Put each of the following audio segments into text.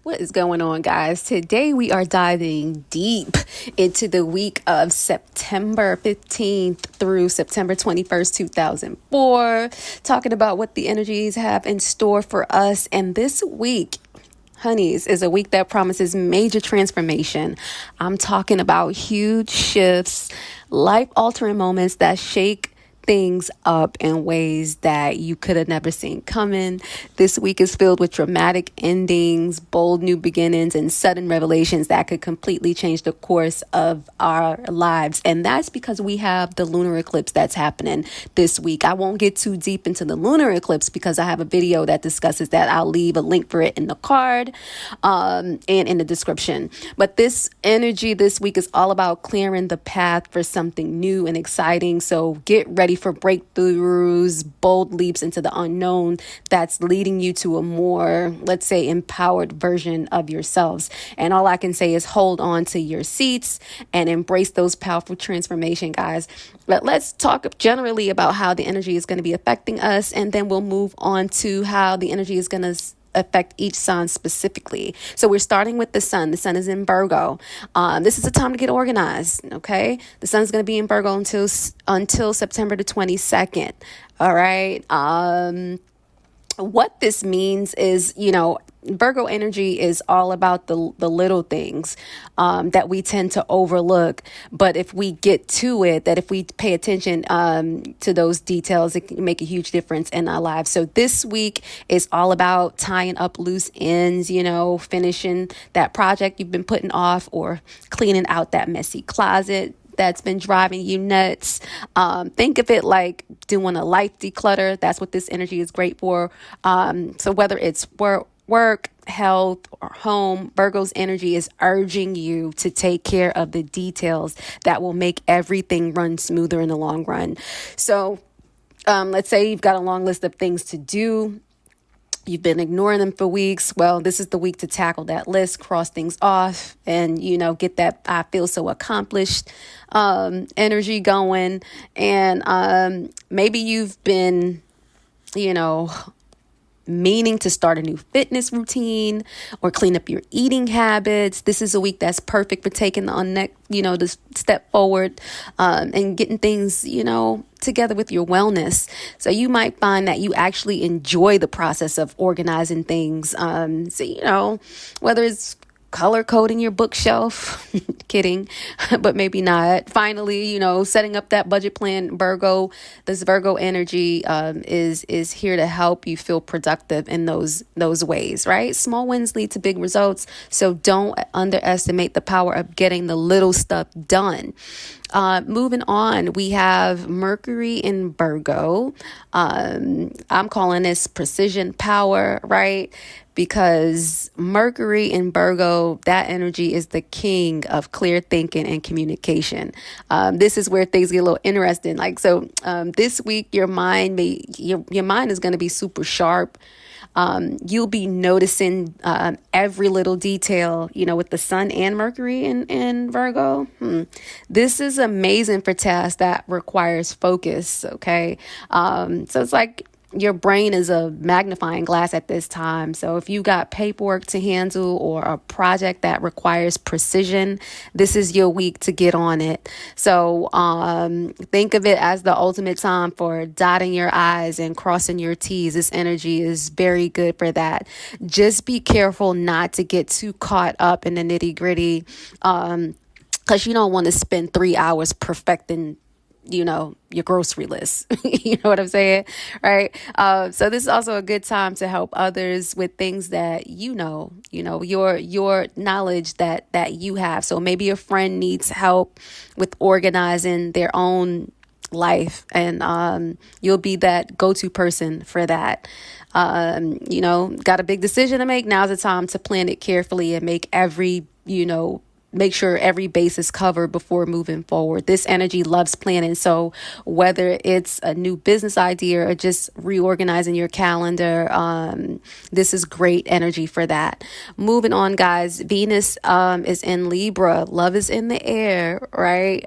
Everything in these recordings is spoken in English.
What is going on, guys? Today we are diving deep into the week of September 15th through September 21st, 2004, talking about what the energies have in store for us. And this week, honeys, is a week that promises major transformation. I'm talking about huge shifts, life-altering moments that shake things up in ways that you could have never seen coming. This week is filled with dramatic endings, bold new beginnings, and sudden revelations that could completely change the course of our lives. And that's because we have the lunar eclipse that's happening this week. I won't get too deep into the lunar eclipse because I have a video that discusses that. I'll leave a link for it in the card and in the description. But this energy this week is all about clearing the path for something new and exciting. So get ready for breakthroughs, bold leaps into the unknown that's leading you to a more, let's say, empowered version of yourselves. And all I can say is hold on to your seats and embrace those powerful transformation, guys. But let's talk generally about how the energy is going to be affecting us, and then we'll move on to how the energy is going to affect each sign specifically. So we're starting with the sun. The sun is in Virgo. This is a time to get organized. Okay, the sun is going to be in Virgo until September the 22nd. All right. What this means is, Virgo energy is all about the little things that we tend to overlook. But if we get to it, that if we pay attention to those details, it can make a huge difference in our lives. So this week is all about tying up loose ends, finishing that project you've been putting off, or cleaning out that messy closet that's been driving you nuts. Think of it like doing a life declutter. That's what this energy is great for. So whether it's work, health, or home, Virgo's energy is urging you to take care of the details that will make everything run smoother in the long run. So let's say you've got a long list of things to do. You've been ignoring them for weeks. Well, this is the week to tackle that list, cross things off, and, get that I feel so accomplished energy going. And maybe you've been, meaning to start a new fitness routine or clean up your eating habits. This is a week that's perfect for taking the step forward and getting things, together with your wellness. So you might find that you actually enjoy the process of organizing things. So, whether it's color coding your bookshelf, kidding, but maybe not. Finally, setting up that budget plan. This Virgo energy is here to help you feel productive in those ways, right? Small wins lead to big results. So don't underestimate the power of getting the little stuff done. Moving on, we have Mercury in Virgo. I'm calling this precision power, right? Because Mercury in Virgo, that energy is the king of clear thinking and communication. This is where things get a little interesting. This week, your mind is going to be super sharp. You'll be noticing every little detail, with the sun and Mercury in Virgo. This is amazing for tasks that requires focus, okay? So it's like your brain is a magnifying glass at this time. So if you got paperwork to handle or a project that requires precision, this is your week to get on it. So think of it as the ultimate time for dotting your I's and crossing your T's. This energy is very good for that. Just be careful not to get too caught up in the nitty gritty because you don't want to spend 3 hours perfecting your grocery list. You know what I'm saying? Right. So this is also a good time to help others with things that, your knowledge that you have. So maybe a friend needs help with organizing their own life, and you'll be that go-to person for that. Got a big decision to make. Now's the time to plan it carefully and make sure every base is covered before moving forward. This energy loves planning. So whether it's a new business idea or just reorganizing your calendar, this is great energy for that. Moving on, guys, Venus is in Libra. Love is in the air, right?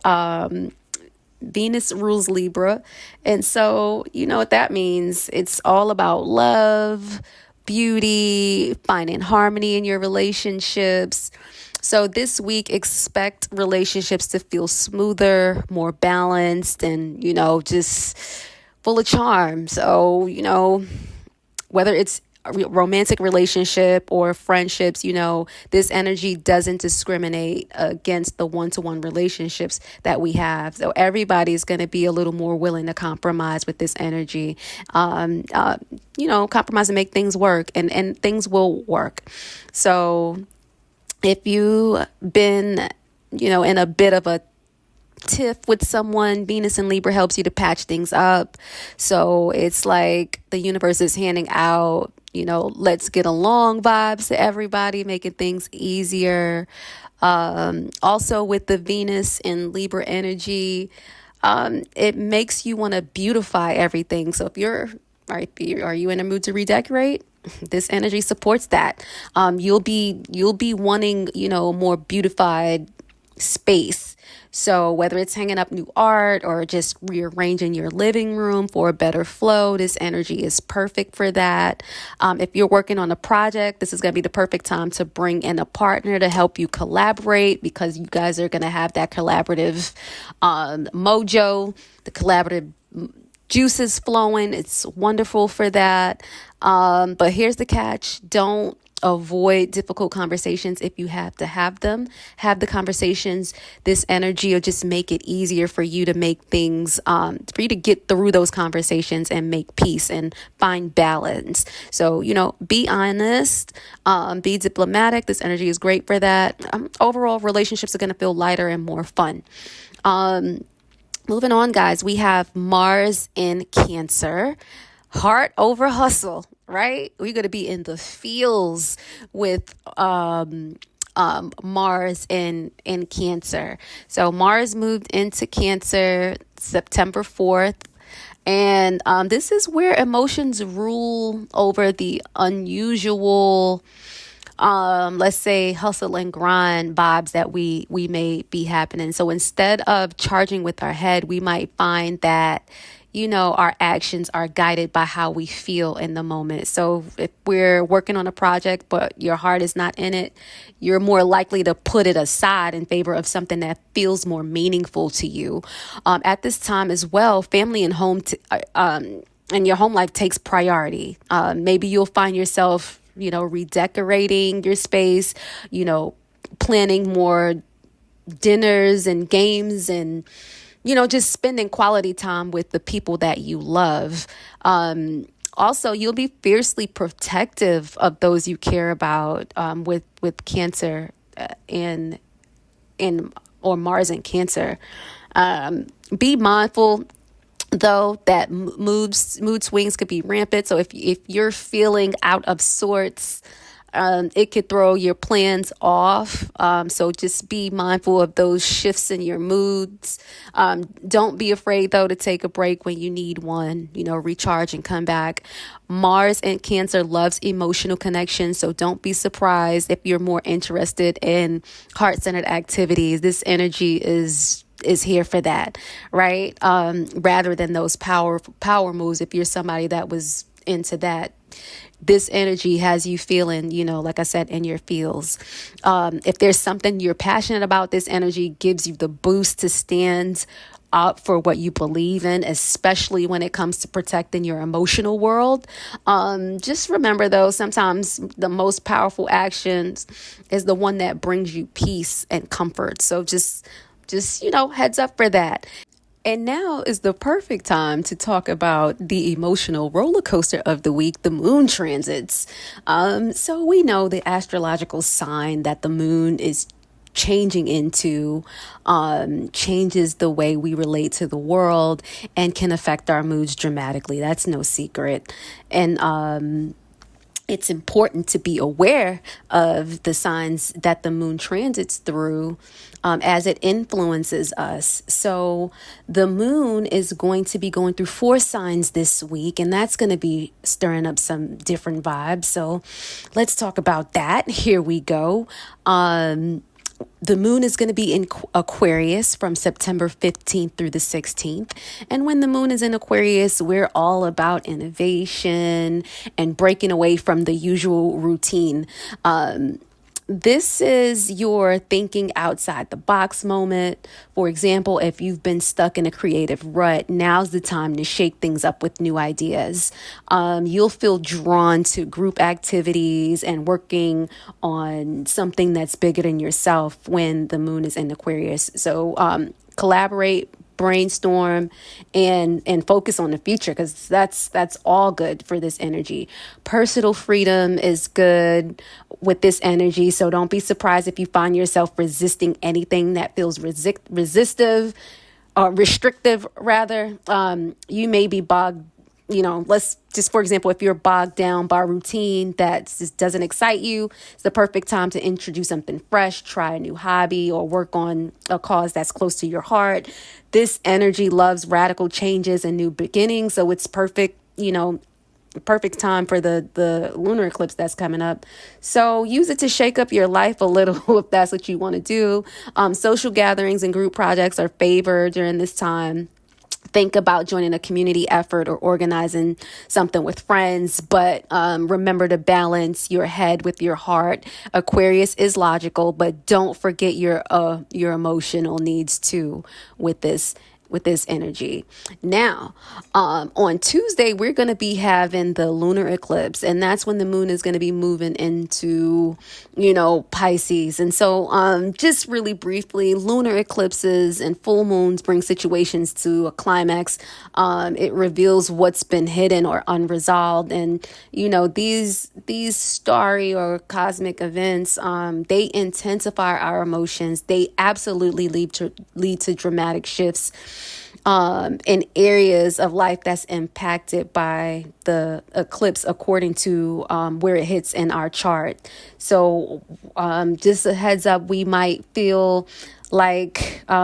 Venus rules Libra. And so, you know what that means. It's all about love, beauty, finding harmony in your relationships. So this week, expect relationships to feel smoother, more balanced, and, just full of charm. So, whether it's a romantic relationship or friendships, this energy doesn't discriminate against the one-to-one relationships that we have. So everybody's going to be a little more willing to compromise with this energy, compromise and make things work, and things will work. So if you've been, in a bit of a tiff with someone, Venus in Libra helps you to patch things up. So it's like the universe is handing out, let's get along vibes to everybody, making things easier. Also with the Venus in Libra energy, it makes you want to beautify everything. So are you in a mood to redecorate? This energy supports that. You'll be wanting, more beautified space. So whether it's hanging up new art or just rearranging your living room for a better flow, this energy is perfect for that. If you're working on a project, this is going to be the perfect time to bring in a partner to help you collaborate, because you guys are going to have that collaborative mojo, the collaborative juices flowing. It's wonderful for that. But here's the catch. Don't avoid difficult conversations if you have to have them. Have the conversations. This energy will just make it easier for you to make things, for you to get through those conversations and make peace and find balance. So, be honest, be diplomatic. This energy is great for that. Overall, relationships are going to feel lighter and more fun. Moving on, guys, we have Mars in Cancer. Heart over hustle, right? We're going to be in the feels with Mars in Cancer. So Mars moved into Cancer September 4th. And this is where emotions rule over the unusual, let's say, hustle and grind vibes that we may be happening. So instead of charging with our head, we might find that our actions are guided by how we feel in the moment. So if we're working on a project, but your heart is not in it, you're more likely to put it aside in favor of something that feels more meaningful to you. At this time as well, family and home and your home life takes priority. Maybe you'll find yourself, redecorating your space, planning more dinners and games and just spending quality time with the people that you love. Also, you'll be fiercely protective of those you care about with Cancer or Mars in Cancer. Be mindful, though, that mood swings could be rampant. So if you're feeling out of sorts, it could throw your plans off. So just be mindful of those shifts in your moods. Don't be afraid, though, to take a break when you need one, recharge and come back. Mars in Cancer loves emotional connection. So don't be surprised if you're more interested in heart-centered activities. This energy is here for that, right? Rather than those power moves. If you're somebody that was into that, this energy has you feeling, like I said, in your feels. If there's something you're passionate about, this energy gives you the boost to stand up for what you believe in, especially when it comes to protecting your emotional world. Just remember, though, sometimes the most powerful actions is the one that brings you peace and comfort. So just heads up for that. And now is the perfect time to talk about the emotional roller coaster of the week, the moon transits. So we know the astrological sign that the moon is changing into changes the way we relate to the world and can affect our moods dramatically. That's no secret. And it's important to be aware of the signs that the moon transits through as it influences us. So the moon is going to be going through 4 signs this week, and that's going to be stirring up some different vibes. So let's talk about that. Here we go. The moon is going to be in Aquarius from September 15th through the 16th. And when the moon is in Aquarius, we're all about innovation and breaking away from the usual routine. This is your thinking outside the box moment. For example, if you've been stuck in a creative rut, now's the time to shake things up with new ideas. You'll feel drawn to group activities and working on something that's bigger than yourself when the moon is in Aquarius. So collaborate, brainstorm, and focus on the future, because that's all good for this energy. Personal freedom is good with this energy, so don't be surprised if you find yourself resisting anything that feels resistive or restrictive rather. You may be bogged, let's just, for example, if you're bogged down by routine that just doesn't excite you, it's the perfect time to introduce something fresh, try a new hobby, or work on a cause that's close to your heart. This energy loves radical changes and new beginnings, so it's perfect, perfect time for the lunar eclipse that's coming up. So use it to shake up your life a little if that's what you want to do. Social gatherings and group projects are favored during this time. Think about joining a community effort or organizing something with friends, but remember to balance your head with your heart. Aquarius is logical, but don't forget your emotional needs too with this energy. Now, on Tuesday, we're going to be having the lunar eclipse, and that's when the moon is going to be moving into, Pisces. And so, just really briefly, lunar eclipses and full moons bring situations to a climax. It reveals what's been hidden or unresolved. And, these starry or cosmic events, they intensify our emotions. They absolutely lead to dramatic shifts in areas of life that's impacted by the eclipse according to where it hits in our chart. So just a heads up, we might feel like, we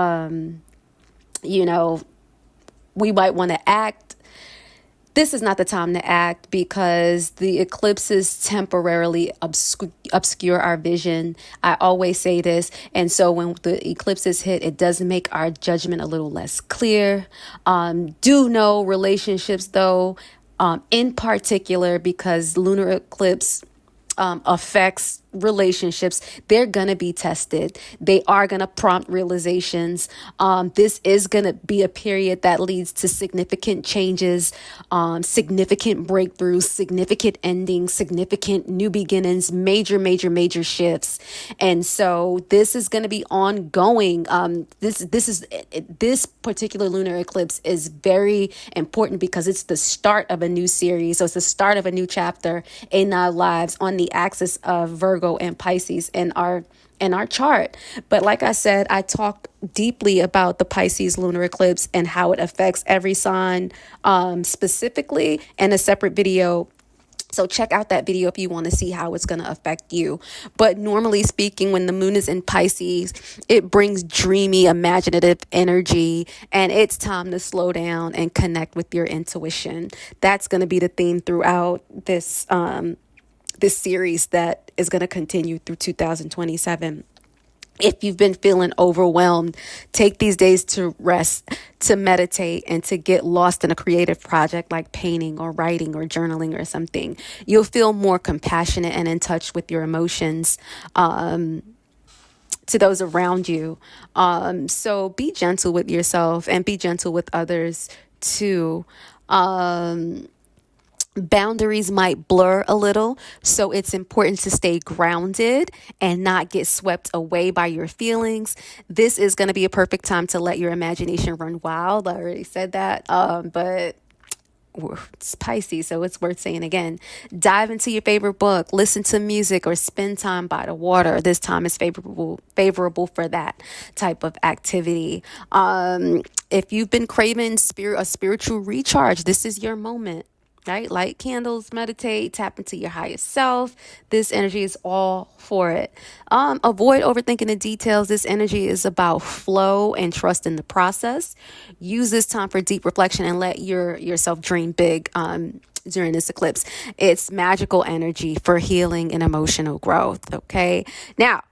might want to act. This is not the time to act because the eclipses temporarily obscure our vision. I always say this. And so when the eclipses hit, it does make our judgment a little less clear. Do know relationships, though, in particular, because lunar eclipse affects relationships, they're going to be tested. They are going to prompt realizations. This is going to be a period that leads to significant changes, significant breakthroughs, significant endings, significant new beginnings, major shifts. And so this is going to be ongoing. This particular lunar eclipse is very important because it's the start of a new series. So it's the start of a new chapter in our lives on the axis of Virgo and Pisces in our chart. But like I said, I talked deeply about the Pisces lunar eclipse and how it affects every sign specifically in a separate video. So check out that video if you want to see how it's going to affect you. But normally speaking, when the moon is in Pisces, it brings dreamy, imaginative energy, and it's time to slow down and connect with your intuition. That's going to be the theme throughout this series that is going to continue through 2027. If you've been feeling overwhelmed, take these days to rest, to meditate, and to get lost in a creative project like painting or writing or journaling or something. You'll feel more compassionate and in touch with your emotions to those around you. So be gentle with yourself and be gentle with others too. Boundaries might blur a little, so it's important to stay grounded and not get swept away by your feelings. This is going to be a perfect time to let your imagination run wild. I already said that, but it's Pisces, so it's worth saying again. Dive into your favorite book, listen to music, or spend time by the water. This time is favorable for that type of activity. If you've been craving a spiritual recharge, this is your moment. Right? Light candles, meditate, tap into your highest self. This energy is all for it. Avoid overthinking the details. This energy is about flow and trust in the process. Use this time for deep reflection and let yourself dream big during this eclipse. It's magical energy for healing and emotional growth. Okay. Now,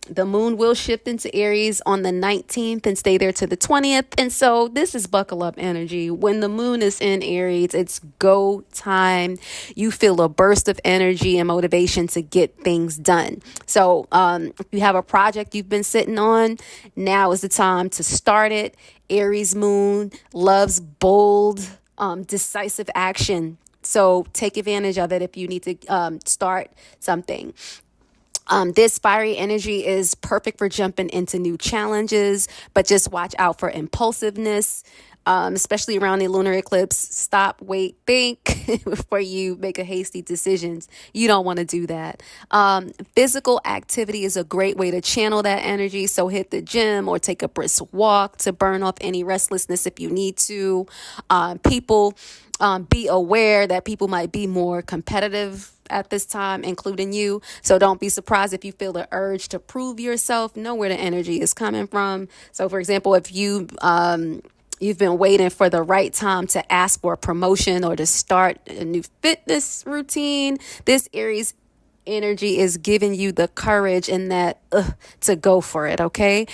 The moon will shift into Aries on the 19th and stay there to the 20th. And so this is buckle up energy. When the moon is in Aries, it's go time. You feel a burst of energy and motivation to get things done. So if you have a project you've been sitting on, now is the time to start it. Aries moon loves bold, decisive action. So take advantage of it if you need to start something. This fiery energy is perfect for jumping into new challenges, but just watch out for impulsiveness, especially around the lunar eclipse. Stop, wait, think before you make a hasty decisions. You don't want to do that. Physical activity is a great way to channel that energy. So hit the gym or take a brisk walk to burn off any restlessness if you need to. Be aware that people might be more competitive at this time, including you. So don't be surprised if you feel the urge to prove yourself. Know where the energy is coming from. So, for example, if you've been waiting for the right time to ask for a promotion or to start a new fitness routine, this Aries energy is giving you the courage and that to go for it. Okay.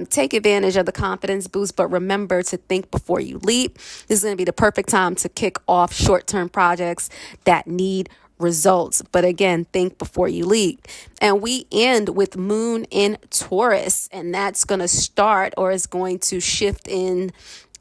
Take advantage of the confidence boost, but remember to think before you leap. This is going to be the perfect time to kick off short-term projects that need results. But again, think before you leap. And we end with moon in Taurus, and that's going to start or is going to shift in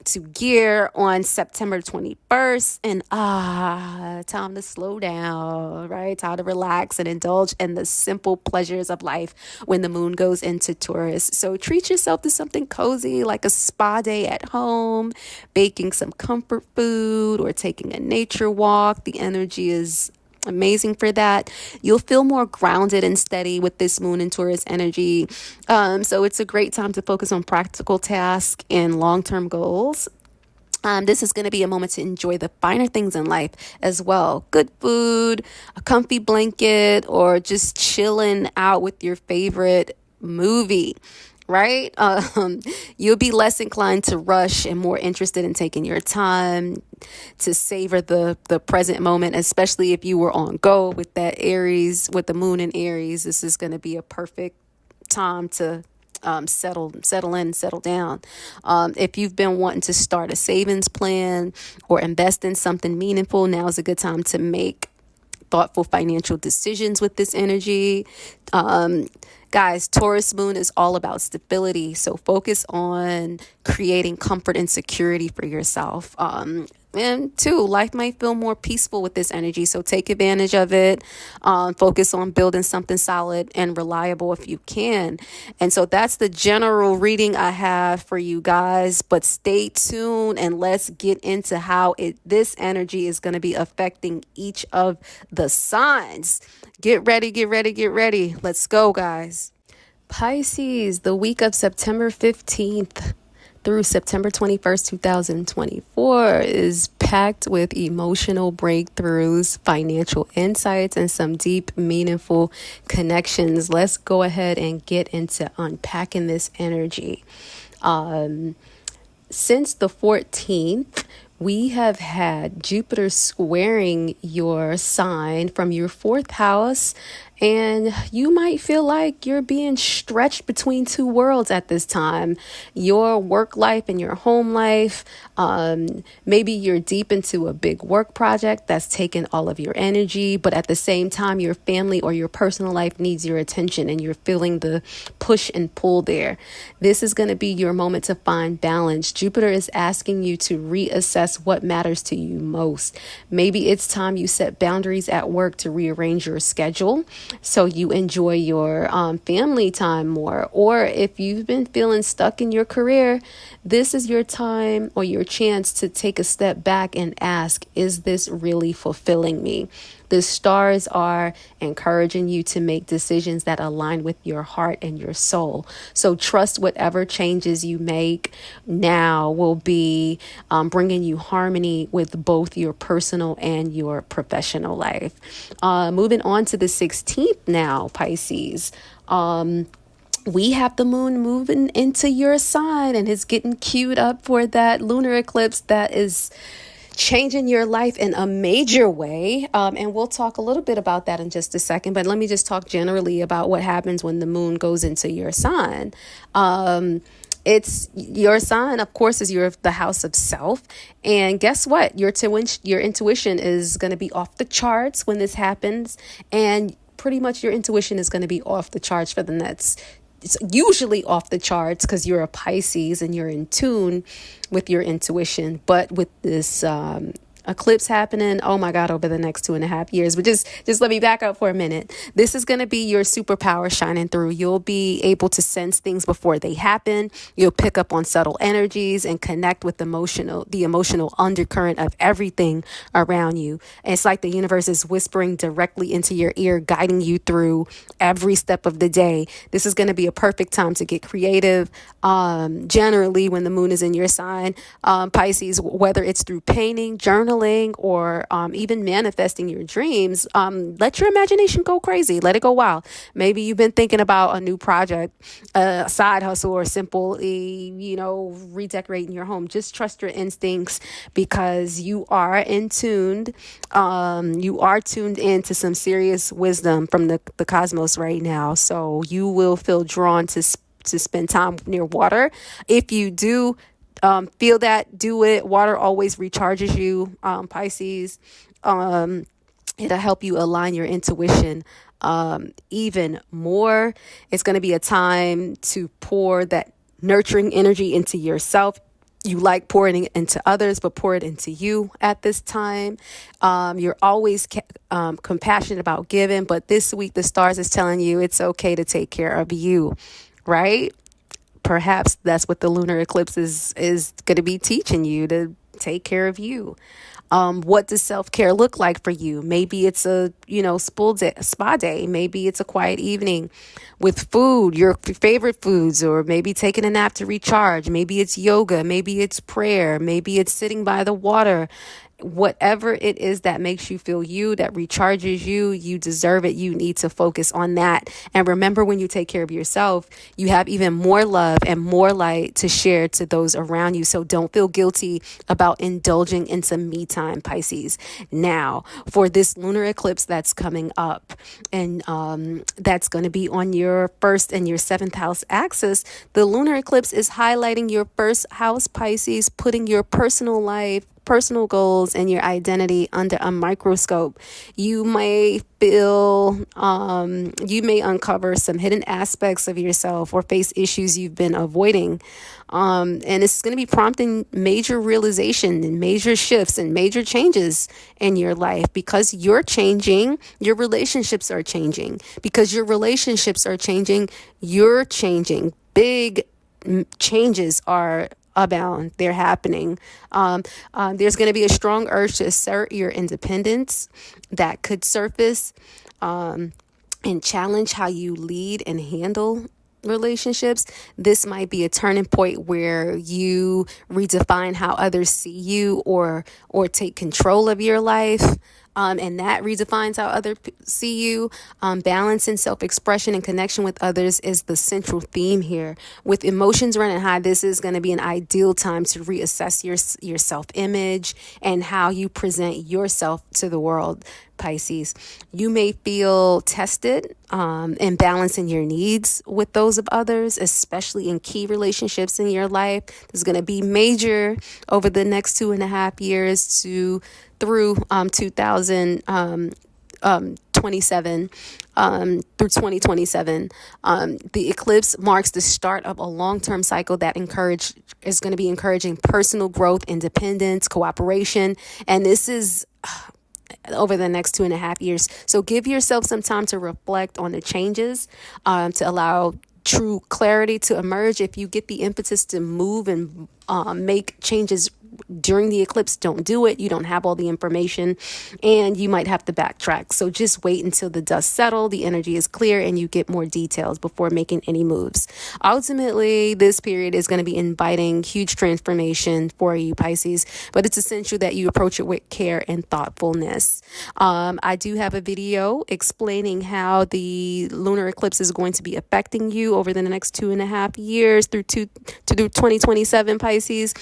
to gear on September 21st. And time to slow down, right? Time to relax and indulge in the simple pleasures of life when the moon goes into Taurus. So treat yourself to something cozy like a spa day at home, baking some comfort food, or taking a nature walk. The energy is amazing for that. You'll feel more grounded and steady with this moon and Taurus energy. So it's a great time to focus on practical tasks and long-term goals. This is going to be a moment to enjoy the finer things in life as well. Good food, a comfy blanket, or just chilling out with your favorite movie. Right? You'll be less inclined to rush and more interested in taking your time to savor the present moment, especially if you were on go with that Aries, with the moon in Aries. This is going to be a perfect time to settle in, settle down. If you've been wanting to start a savings plan or invest in something meaningful, now is a good time to make thoughtful financial decisions with this energy. Guys, Taurus moon is all about stability. So focus on creating comfort and security for yourself. And two, life might feel more peaceful with this energy. So take advantage of it. Focus on building something solid and reliable if you can. And so that's the general reading I have for you guys. But stay tuned and let's get into how this energy is going to be affecting each of the signs. Get ready, get ready, get ready. Let's go, guys. Pisces, the week of September 15th through September 21st, 2024 is packed with emotional breakthroughs, financial insights, and some deep, meaningful connections. Let's go ahead and get into unpacking this energy. Since the 14th, we have had Jupiter squaring your sign from your fourth house, and you might feel like you're being stretched between two worlds at this time. Your work life and your home life. Maybe you're deep into a big work project that's taking all of your energy, but at the same time, your family or your personal life needs your attention and you're feeling the push and pull there. This is going to be your moment to find balance. Jupiter is asking you to reassess what matters to you most. Maybe it's time you set boundaries at work to rearrange your schedule so you enjoy your family time more. Or if you've been feeling stuck in your career, this is your time or your chance to take a step back and ask, is this really fulfilling me? The stars are encouraging you to make decisions that align with your heart and your soul. So trust whatever changes you make now will be bringing you harmony with both your personal and your professional life. Moving on to the 16th now, Pisces. We have the moon moving into your sign and it's getting queued up for that lunar eclipse that is changing your life in a major way. And we'll talk a little bit about that in just a second. But let me just talk generally about what happens when the moon goes into your sign. It's your sign, of course, is the house of self. And guess what? Your intuition is going to be off the charts when this happens. And pretty much your intuition is going to be off the charts for the next. It's usually off the charts because you're a Pisces and you're in tune with your intuition. But with this eclipse happening, oh my God, over the next 2.5 years. But just let me back up for a minute. This is going to be your superpower shining through. You'll be able to sense things before they happen. You'll pick up on subtle energies and connect with the emotional undercurrent of everything around you. And it's like the universe is whispering directly into your ear, guiding you through every step of the day. This is going to be a perfect time to get creative. Generally, when the moon is in your sign, Pisces, whether it's through painting, journaling, or even manifesting your dreams, let your imagination go crazy. Let it go wild. Maybe you've been thinking about a new project, a side hustle, or simply, redecorating your home. Just trust your instincts because you are in tuned. You are tuned into some serious wisdom from the cosmos right now. So you will feel drawn to spend time near water. If you do feel that, do it. Water always recharges you, Pisces. It'll help you align your intuition even more. It's going to be a time to pour that nurturing energy into yourself. You like pouring it into others, but pour it into you at this time. You're always compassionate about giving, but this week the stars is telling you it's okay to take care of you, right? Perhaps that's what the lunar eclipse is going to be teaching you, to take care of you. What does self-care look like for you? Maybe it's a, spa day. Maybe it's a quiet evening with food, your favorite foods, or maybe taking a nap to recharge. Maybe it's yoga. Maybe it's prayer. Maybe it's sitting by the water. Whatever it is that makes you feel you, that recharges you, you deserve it. You need to focus on that. And remember, when you take care of yourself, you have even more love and more light to share to those around you. So don't feel guilty about indulging in some me time, Pisces. Now, for this lunar eclipse that's coming up, and that's going to be on your first and your seventh house axis, the lunar eclipse is highlighting your first house, Pisces, putting your personal life, personal goals, and your identity under a microscope. You may uncover some hidden aspects of yourself or face issues you've been avoiding. And it's going to be prompting major realization and major shifts and major changes in your life. Because you're changing, your relationships are changing. Because your relationships are changing, you're changing. Big changes are abound. They're happening. There's going to be a strong urge to assert your independence that could surface and challenge how you lead and handle relationships. This might be a turning point where you redefine how others see you or take control of your life. And that redefines how others see you. Balance and self-expression and connection with others is the central theme here. With emotions running high, this is going to be an ideal time to reassess your self-image and how you present yourself to the world, Pisces. You may feel tested in balancing your needs with those of others, especially in key relationships in your life. This is going to be major over the next 2.5 years through 2027 through 2027. The eclipse marks the start of a long-term cycle that is going to be encouraging personal growth, independence, cooperation, and this is over the next 2.5 years. So give yourself some time to reflect on the changes, to allow true clarity to emerge. If you get the impetus to move and make changes during the eclipse, don't do it. You don't have all the information and you might have to backtrack. So just wait until the dust settles, the energy is clear, and you get more details before making any moves. Ultimately, this period is going to be inviting huge transformation for you, Pisces, but it's essential that you approach it with care and thoughtfulness. I do have a video explaining how the lunar eclipse is going to be affecting you over the next 2.5 years through 2027, Pisces. Pisces.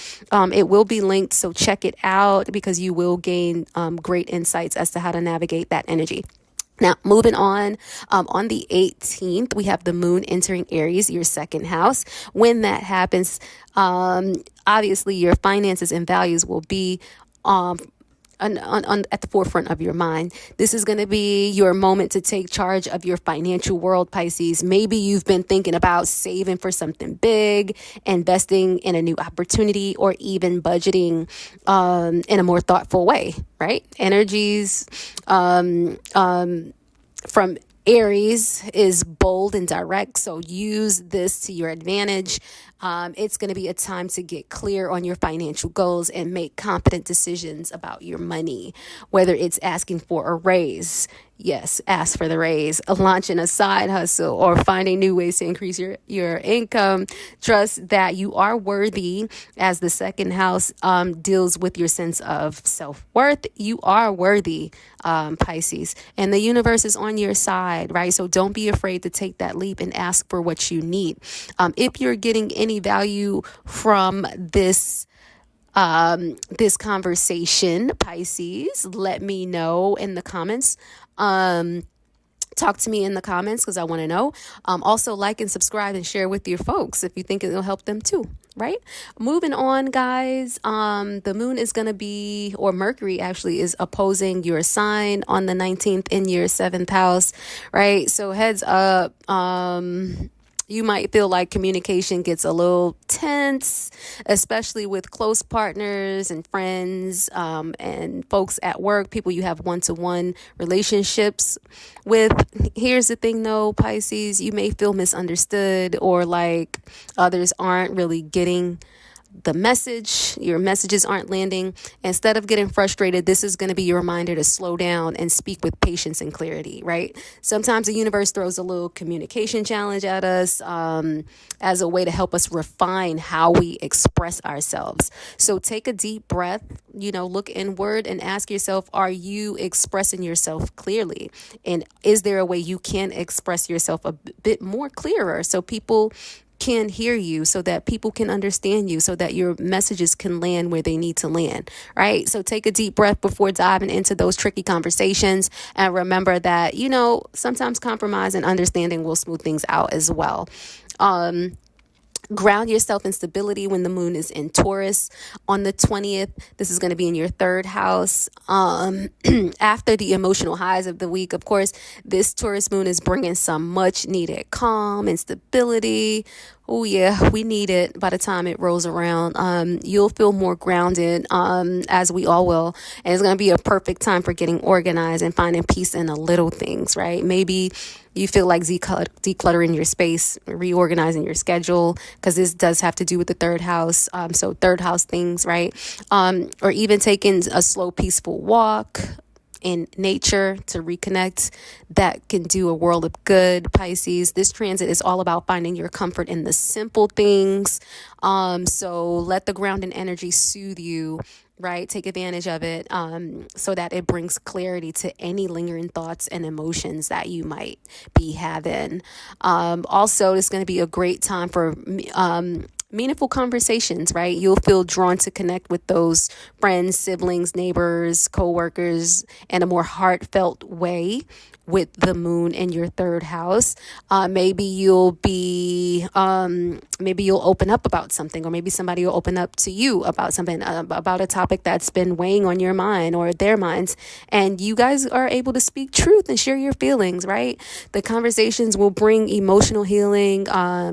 It will be linked, so check it out because you will gain great insights as to how to navigate that energy. Now, moving on the 18th, we have the moon entering Aries, your second house. When that happens, obviously your finances and values will be at the forefront of your mind. This is going to be your moment to take charge of your financial world, Pisces. Maybe you've been thinking about saving for something big, investing in a new opportunity, or even budgeting in a more thoughtful way, right? Energies from Aries is bold and direct, so use this to your advantage. It's going to be a time to get clear on your financial goals and make confident decisions about your money, whether it's asking for a raise. Yes, ask for the raise, launching a side hustle, or finding new ways to increase your income. Trust that you are worthy, as the second house deals with your sense of self-worth. You are worthy, Pisces, and the universe is on your side, right? So don't be afraid to take that leap and ask for what you need. If you're getting any value from this conversation, Pisces, let me know in the comments. Talk to me in the comments because I want to know. Also, like and subscribe and share with your folks if you think it'll help them too, right? Moving on, guys. The moon is going to be, or Mercury actually is opposing your sign on the 19th in your 7th house, right? So heads up. You might feel like communication gets a little tense, especially with close partners and friends and folks at work, people you have one-to-one relationships with. Here's the thing though, Pisces, you may feel misunderstood or like others aren't really getting the message. Your messages aren't landing. Instead of getting frustrated, this is going to be your reminder to slow down and speak with patience and clarity, right? Sometimes the universe throws a little communication challenge at us as a way to help us refine how we express ourselves. So take a deep breath, look inward and ask yourself, are you expressing yourself clearly? And is there a way you can express yourself a bit more clearer so people can hear you, so that people can understand you, so that your messages can land where they need to land, right? So take a deep breath before diving into those tricky conversations. And remember that, sometimes compromise and understanding will smooth things out as well. Ground yourself in stability when the moon is in Taurus on the 20th. This is going to be in your 3rd house. After the emotional highs of the week, of course, this Taurus moon is bringing some much needed calm and stability. Oh yeah, we need it by the time it rolls around. You'll feel more grounded, as we all will. And it's going to be a perfect time for getting organized and finding peace in the little things, right? Maybe you feel like decluttering your space, reorganizing your schedule, because this does have to do with the 3rd house. So 3rd house things, right? Or even taking a slow, peaceful walk in nature to reconnect. That can do a world of good, Pisces. This transit is all about finding your comfort in the simple things. So let the grounding energy soothe you, right? Take advantage of it so that it brings clarity to any lingering thoughts and emotions that you might be having. Also, it's going to be a great time for meaningful conversations, right? You'll feel drawn to connect with those friends, siblings, neighbors, co-workers in a more heartfelt way with the moon in your 3rd house. Maybe you'll open up about something, or maybe somebody will open up to you about something, about a topic that's been weighing on your mind or their minds. And you guys are able to speak truth and share your feelings, right? The conversations will bring emotional healing.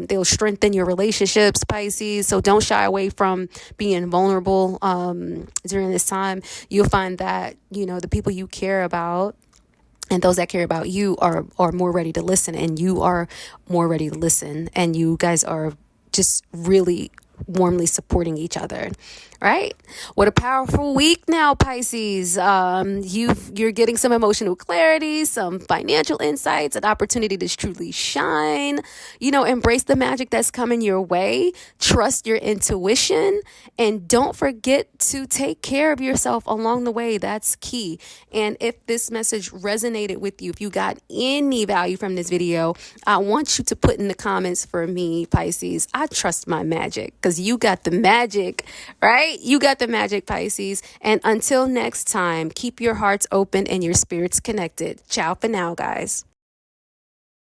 They'll strengthen your relationships, Pisces. So don't shy away from being vulnerable during this time. You'll find that, the people you care about and those that care about you are more ready to listen, and you are more ready to listen, and you guys are just really warmly supporting each other, right? What a powerful week now, Pisces. You're getting some emotional clarity, some financial insights, an opportunity to truly shine. Embrace the magic that's coming your way. Trust your intuition, and don't forget to take care of yourself along the way. That's key. And if this message resonated with you, if you got any value from this video, I want you to put in the comments for me, Pisces, I trust my magic, because you got the magic, right? You got the magic, Pisces. And until next time, keep your hearts open and your spirits connected. Ciao for now, guys.